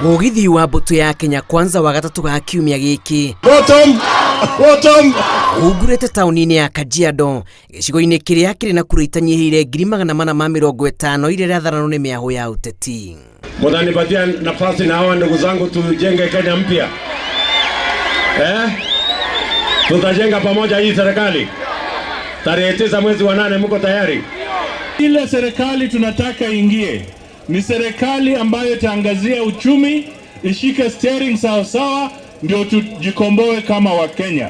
Mugithi wa mbũtũ ya Kenya Kwanza wa gatatu ga kiumia gĩkĩ ugurĩte taũni-inĩ ya Kajiado gĩcigo-inĩ kĩrĩa kĩrĩ na kura itanyihĩire 450 iria iratharanwo nĩ mĩahũ ya ũteti. Mtanipatia nafasi na hawa ndugu zangu tujenge Kenya mpya. Tutajenga pamoja hii serikali. Tarehe 9 mwezi wa 8 mko tayari? Ile serikali tunataka ingie ni serikali ambayo itaangazia uchumi, ishike steering sawa sawa, ndio tujikomboe kama Wakenya.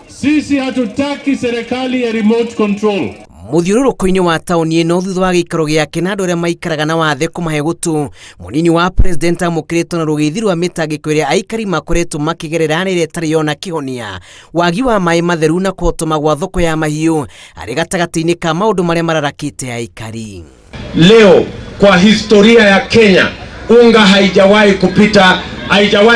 Sisi hatutaki serikali ya remote control. Muthiũrũrũko-inĩ wa taũni ĩno thutha wa gĩikaro gĩake na andũ arĩa maikaraga na wathe kũmahe gũtũ, mũnini wa president amũkĩrĩtwo na rũgĩthi rwa mĩtangĩko ĩrĩa aikari makoretwo makĩgerera na ĩrĩa ĩtarĩ yona kĩhonia, wagi wa maĩ matheru na kũhotoma gwa thoko ya mahiũ arĩ gatagatĩ-inĩ ka maũndũ marĩa mararakĩte aikari. Leo kwa historia ya Kenya unga haijawahi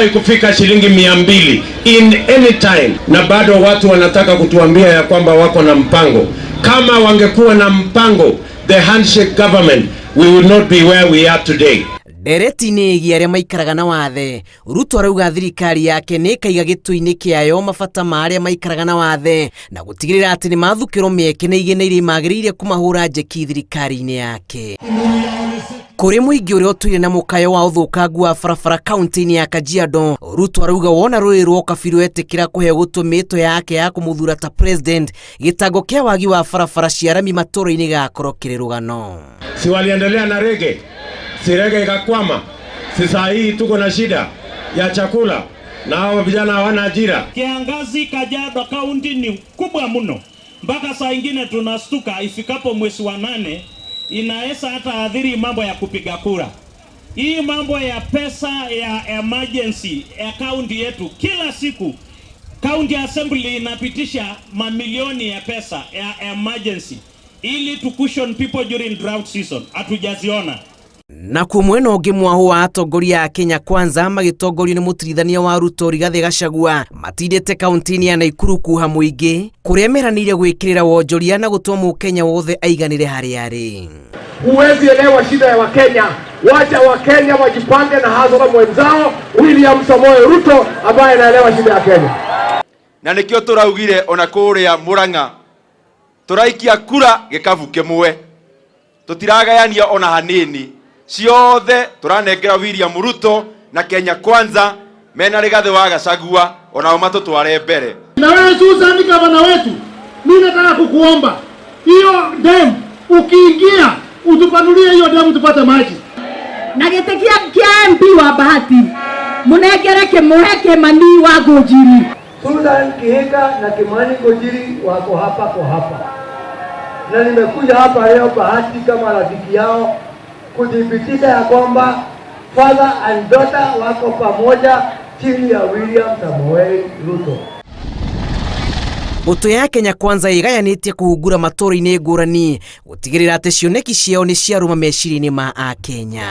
kufika shilingi 200 in any time, na bado watu wanataka kutuambia ya kwamba wako na mpango. Kama wangekuwa na mpango, the handshake government, we would not be where we are today. Ndereti-inĩ ĩgiĩ arĩa maikaraga na wathe, Ruto arauga thirikari yake nĩ ĩkaiga gĩtũ-inĩ kĩayo mabata ma arĩa maikaraga na wathe na gũtigĩrĩra atĩ nĩ mathukĩrwo mĩeke na igĩna iria magĩrĩire kũmahũra njeki thirikari-inĩ yake. Kũrĩ mũingĩ ũrĩa ũtũire na mũkayo wa ũthũkangu wa barabara kaunti-inĩ ya Kajiado, Ruto arauga wona rũrĩ rwoka biru etĩkĩra kũhe gũtũ mĩto yake ya kũmũthura ta president, gĩtango kĩa wagi wa barabara cia rami matũũra-inĩ gĩgakorwo kĩrĩ rũgano. Si waliendelea na rege, si rege ikakwama, si saa hii tuko na shida ya chakula na hao vijana hawana ajira. Kiangazi Kajiado kaunti ni kubwa mno, mpaka saa ingine tunastuka ifikapo mwezi wa 8 inaweza hata adhiri mambo ya kupiga kura. Hii mambo ya pesa ya emergency ya kaunti yetu, kila siku county assembly inapitisha mamilioni ya pesa ya emergency ili to cushion people during drought season. Hatujaziona. Na kwa mwena ũngĩ mwaho wa atongoria a Kenya Kwanza magĩtongorio nĩ mũtirithania wa Ruto Rigathĩ Gachagua matindĩte kaunti-inĩ ya Nakuru kuha mũingĩ kũrĩa meranĩire gwĩkĩrĩra wonjoria na gũtua Mũkenya wothe aiganĩre harĩa arĩ. Huwezi elewa shida ya Wakenya, wacha Wakenya wajipange na hazo mwenzao William Samoei Ruto ambaye anaelewa shida ya Kenya. Na nikio turaugire ona kũrĩa Murang'a turaikia kura gĩkabu kĩmwe, tutiragayania ona hanini, ciothe turanengera William Ruto na Kenya Kwanza mena Rigathĩ wa Gachagua onao matutware mbere. Na wewe Susan ni gavana wetu, mimi nataka kukuomba hiyo dam ukiingia utupanulie hiyo dam tupate maji. Na gĩtekia kia MP wa Bahati munengere Kĩmũhe Mani wa Ngũnjiri. Susan Kihika na Kimani Ngũnjiri wako hapa kwa hapa, na nimekuja hapa leo Bahati kama rafiki yao kudhibitisha ya kwamba father and daughter wako pamoja chini ya William Samoei Ruto. Mbũtũ ya Kenya Kwanza ĩgayanĩtie kũhungura matũũra-inĩ ngũrani gũtigĩrĩra atĩ cioneki ciao nĩ ciarũma meciria-inĩ ma Akenya.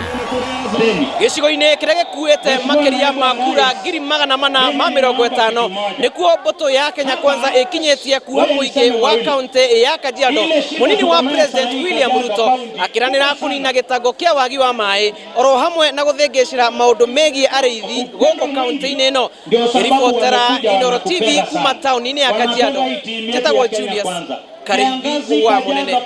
Gĩcigo-inĩ kĩrĩa gĩkuĩte makĩria ma kura 450 nĩkuo mbũtũ ya Kenya Kwanza ĩkinyĩtie kuha mũingĩ wa kaunti ya Kajiado, mũnini wa president William Ruto akĩranĩra kũnina gĩtango kĩa wagi wa maĩ oro hamwe na gũthĩngĩcĩra maũndũ megiĩ arĩithi gũkũ kaunti-inĩ ĩno. Ribotera Inooro TV kuma taũni-inĩ ya Kajiado, njĩtagwo Julius Karibi wa Mũnene.